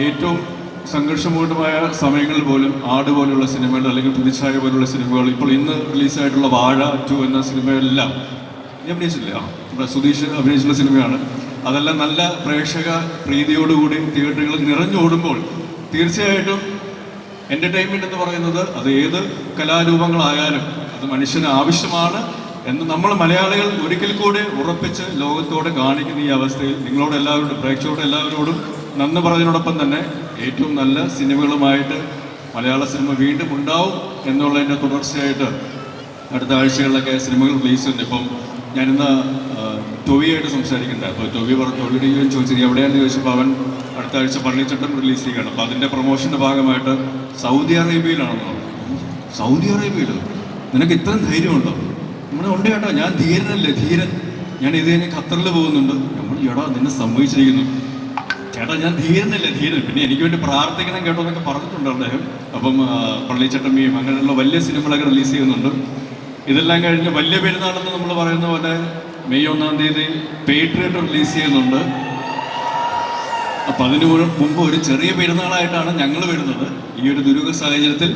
ഏറ്റവും സംഘർഷപൂർണ്ണമായ സമയങ്ങളിൽ പോലും ആട് പോലുള്ള സിനിമകൾ അല്ലെങ്കിൽ പ്രതിച്ഛായ പോലുള്ള സിനിമകൾ ഇപ്പോൾ ഇന്ന് റിലീസായിട്ടുള്ള വാഴ 2 എന്ന സിനിമയെല്ലാം ഞാൻ അഭിനയിച്ചില്ലേ നമ്മുടെ സുധീഷ് അഭിനയിച്ചുള്ള സിനിമയാണ്. അതെല്ലാം നല്ല പ്രേക്ഷക പ്രീതിയോടുകൂടി തിയേറ്ററുകളിൽ നിറഞ്ഞോടുമ്പോൾ തീർച്ചയായിട്ടും എൻ്റർടൈൻമെൻറ്റ് എന്ന് പറയുന്നത് അത് ഏത് കലാരൂപങ്ങളായാലും അത് മനുഷ്യന് ആവശ്യമാണ് എന്ന് നമ്മൾ മലയാളികൾ ഒരിക്കൽ കൂടി ഉറപ്പിച്ച് ലോകത്തോടെ കാണിക്കുന്ന ഈ അവസ്ഥയിൽ നിങ്ങളോട് എല്ലാവരോടും പ്രേക്ഷകരോട് എല്ലാവരോടും നന്ദി പറഞ്ഞതിനോടൊപ്പം തന്നെ ഏറ്റവും നല്ല സിനിമകളുമായിട്ട് മലയാള സിനിമ വീണ്ടും ഉണ്ടാവും എന്നുള്ളതിൻ്റെ തുടർച്ചയായിട്ട് അടുത്ത ആഴ്ചകളിലൊക്കെ സിനിമകൾ റിലീസ് ചെയ്യുന്നുണ്ട്. ഇപ്പം ഞാനിന്ന് ടൊവിയായിട്ട് സംസാരിക്കുന്നുണ്ട്. അപ്പോൾ ടൊവിയുടെ ചോദിച്ചത് എവിടെയാണെന്ന് ചോദിച്ചപ്പോൾ അവൻ അടുത്ത ആഴ്ച പള്ളിച്ചട്ടം റിലീസ് ചെയ്യുകയാണ്. അപ്പോൾ അതിൻ്റെ പ്രൊമോഷൻ്റെ ഭാഗമായിട്ട് സൗദി അറേബ്യയിലാണെന്ന് പറഞ്ഞു. സൗദി അറേബ്യയിൽ നിനക്ക് ഇത്രയും ധൈര്യമുണ്ടോ? നമ്മുടെ ഉണ്ട് ചേട്ടാ, ഞാൻ ധീരനല്ലേ, ധീരൻ. ഞാൻ ഇത് കഴിഞ്ഞ് ഖത്തറിൽ പോകുന്നുണ്ട്. നമ്മൾ എടാ നിന്നെ സമ്മതിച്ചിരിക്കുന്നു ചേട്ടാ, ഞാൻ ധീരനല്ലേ, ധീരൻ. പിന്നെ എനിക്ക് വേണ്ടി പ്രാർത്ഥിക്കണം കേട്ടോ എന്നൊക്കെ പറഞ്ഞിട്ടുണ്ട് അദ്ദേഹം. അപ്പം പള്ളിച്ചട്ടമ്മിയും അങ്ങനെയുള്ള വലിയ സിനിമകളൊക്കെ റിലീസ് ചെയ്യുന്നുണ്ട്. ഇതെല്ലാം കഴിഞ്ഞ് വലിയ പെരുന്നാളെന്ന് നമ്മൾ പറയുന്ന പോലെ മെയ് 1-ാം തീയതി പേട്രിയറ്റ് റിലീസ് ചെയ്യുന്നുണ്ട്. അപ്പം അതിന് മുമ്പ് ഒരു ചെറിയ പെരുന്നാളായിട്ടാണ് ഞങ്ങൾ വരുന്നത്. ഈ ഒരു ദുരൂഹ സാഹചര്യത്തിൽ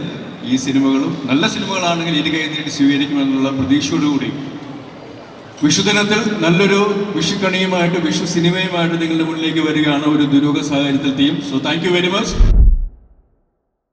ഈ സിനിമകളും നല്ല സിനിമകളാണെങ്കിൽ ഇരു കൈ നീട്ടി സ്വീകരിക്കുമെന്നുള്ള പ്രതീക്ഷയോടുകൂടി വിഷുദിനത്തിൽ നല്ലൊരു വിഷുക്കണിയുമായിട്ട് വിഷു സിനിമയുമായിട്ട് നിങ്ങളുടെ മുന്നിലേക്ക് വരികയാണ് ഒരു ദുരൂഹ സാഹചര്യത്തിൽ team. So thank you very much.